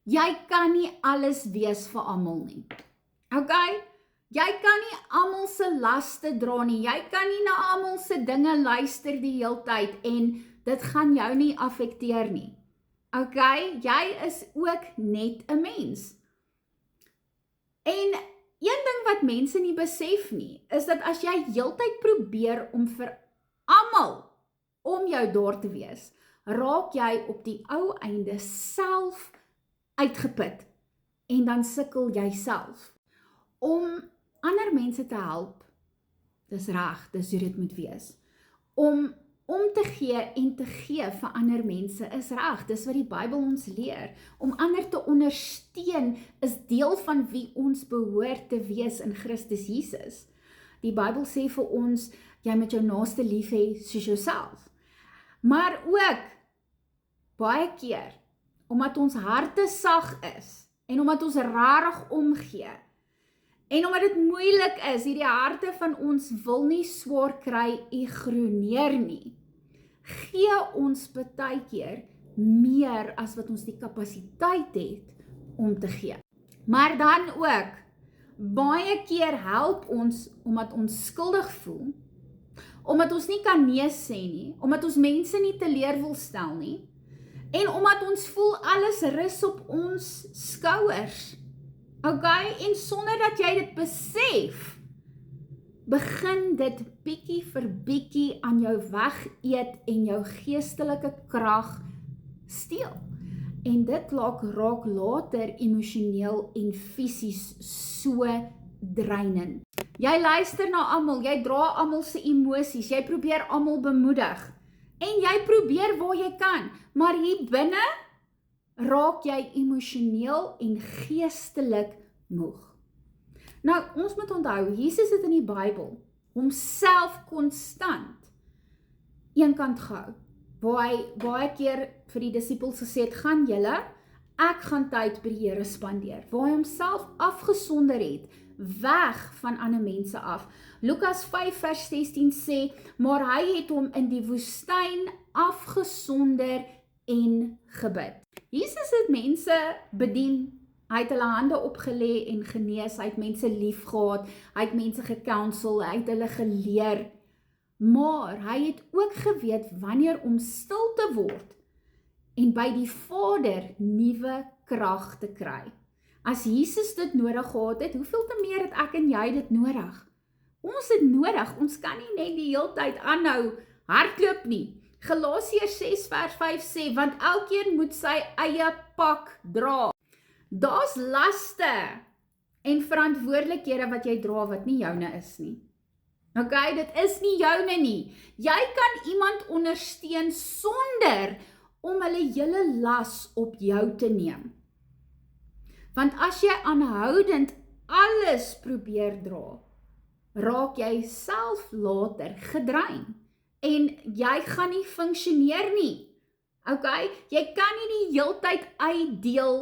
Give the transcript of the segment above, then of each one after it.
Jy kan nie alles wees vir almal nie. Okay? Jy kan nie almal se laste dra nie. Jy kan nie na almal se dinge luister die heeltyd en dit gaan jou nie affekteer nie. Okay? Jy is ook net 'n mens. En een ding wat mense nie besef nie, is dat as jy heeltyd probeer om vir almal om jou daar te wees, raak jy op die ou einde self uitgeput en dan sukkel jy self. Om ander mense te help, dis reg, dis hoe dit moet wees. Om te gee en te gee vir ander mense is reg, dis wat die Bybel ons leer. Om ander te ondersteun is deel van wie ons behoort te wees in Christus Jesus. Die Bybel sê vir ons, jy moet jou naaste lief hê soos jouself. Maar ook, baie keer, omdat ons harte sag is, en omdat ons rarig omgee, en omdat dit moeilik is, hierdie harte van ons wil nie swaar kry egroneer nie, gee ons baie keer meer as wat ons die kapasiteit het om te gee. Maar dan ook, baie keer help ons omdat ons skuldig voel, omdat ons nie kan nee sê nie, omdat ons mense nie teleur wil stel nie, en omdat ons voel alles rus op ons skouers. Okay? En sonder dat jy dit besef, begin dit bietjie vir bietjie aan jou weg eet en jou geestelike krag steel. En dit raak later emosioneel en fisies so dreinend. Jy luister na almal, jy dra almal se emosies, jy probeer almal bemoedig. En jy probeer waar jy kan, maar hier binne raak jy emosioneel en geestelik moeg. Nou, ons moet onthou, Jesus het in die Bybel homself konstant eenkant gehou, waar hy baie keer vir die disippels gesê het, gaan julle, ek gaan tyd by die Here spandeer, waar hy homself afgesonder het, weg van ander mense af. Lukas 5 vers 16 sê, maar hy het hom in die woestyn afgesonder en gebid. Jesus het mense bedien, hy het hulle hande opgelê en genees, hy het mense lief gehad, hy het mense gekounsel, hy het hulle geleer, maar hy het ook geweet wanneer om stil te word en by die Vader nuwe krag te kry. As Jesus dit nodig gehad het, hoeveel te meer het ek en jy dit nodig? Ons het nodig, ons kan nie net die hele tyd aanhou hardloop nie. Galasiërs 6 vers 5 sê, want elkeen moet sy eie pak dra. Daar's laste en verantwoordelikhede wat jy dra wat nie joune is nie. Okay, dit is nie joune nie. Jy kan iemand ondersteun sonder om hulle hele las op jou te neem. Want as jy aanhoudend alles probeer dra, raak jy self later gedrein en jy gaan nie funksioneer nie. Okay? Jy kan nie die heeltyd uitdeel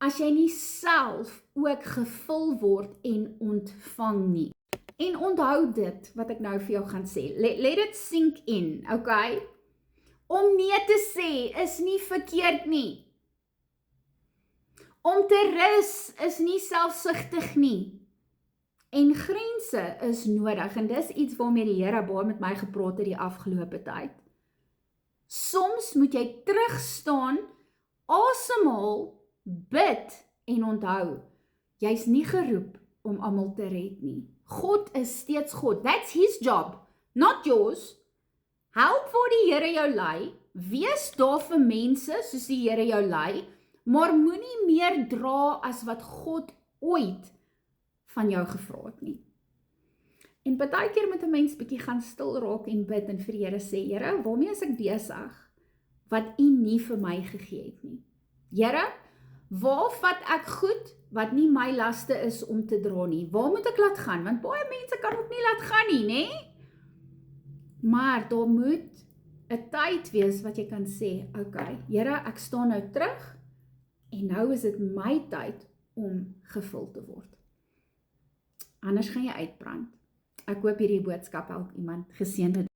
as jy nie self ook gevul word en ontvang nie. En onthou dit wat ek nou vir jou gaan sê. Let it sink in, okay? Om nee te sê is nie verkeerd nie. Om te rus is nie selfsugtig nie. En grense is nodig, en dis iets waarmee die Here baie met my gepraat het die afgelope tyd. Soms moet jy terugstaan, asemhaal, bid en onthou, jy's nie geroep om almal te red nie. God is steeds God. That's his job, not yours. Help waar die Here jou lei, wees daar vir mense soos die Here jou lei, maar moenie meer dra as wat God ooit van jou gevra het nie. En baie keer moet 'n mens bietjie gaan stil raak en bid en vir die Here sê, Here, waarmee is ek besig wat U nie vir my gegee het nie? Here, waar vat ek goed wat nie my laste is om te dra nie? Waar moet ek laat gaan? Want baie mense kan ook nie laat gaan nie, né? Maar daar moet 'n tyd wees wat jy kan sê, okay, Here, ek staan nou terug en nou is dit my tyd om gevul te word. Anders gaan jy uitbrand. Ek hoop hierdie boodskap help iemand geseënde